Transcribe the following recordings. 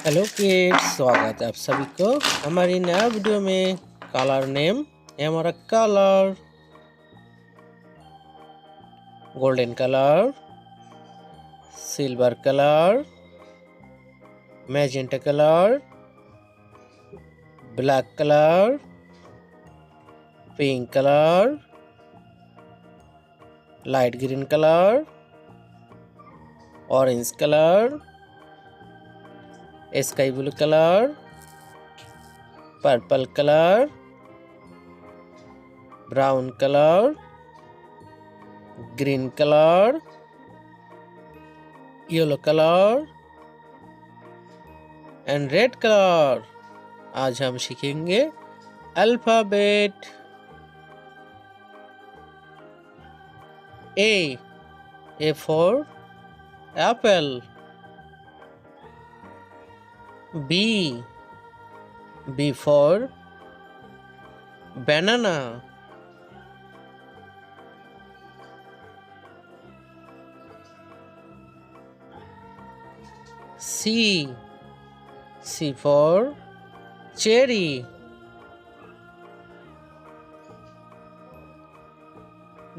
Hello kids, स्वागत है आप सभी को हमारी नया वीडियो में। कलर नेम है हमारा colour. Golden colour, silver colour, magenta colour, black colour, pink colour, light green colour, orange colour, sky blue colour, purple colour, brown colour, green colour, yellow colour and red colour. आज हम सीखेंगे alphabet. A for apple. B for banana. C for cherry.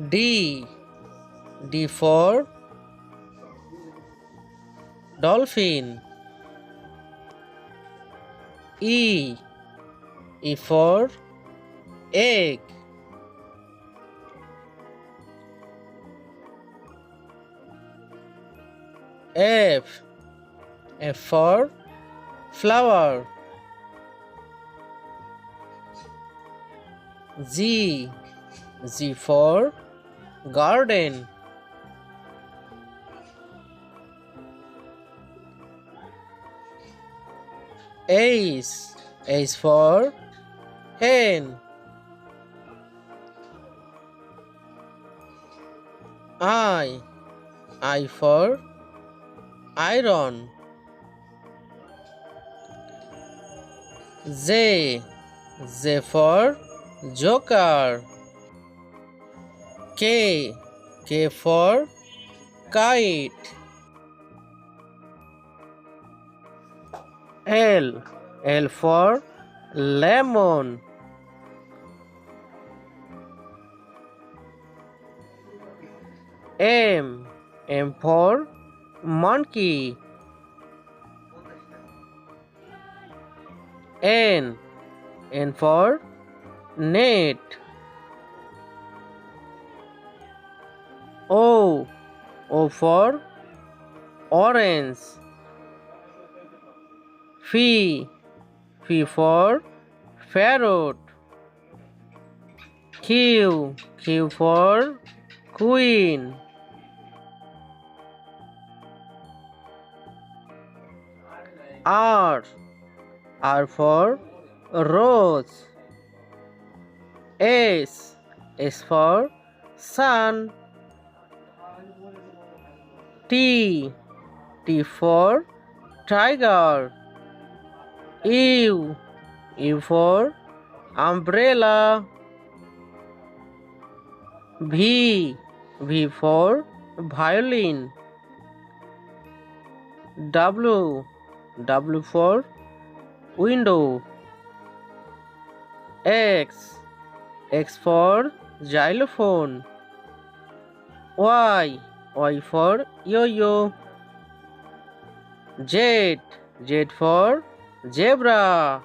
D for dolphin. E for egg. F for flower. G for garden. H for hen. I for iron. J for joker. K for kite. L for lemon. M for monkey. N for net. O for orange. P for parrot. Q for queen. R for rose. S for sun. T for tiger. U for umbrella. V for violin. W for window. X for xylophone. Y for yo-yo. Z for zebra.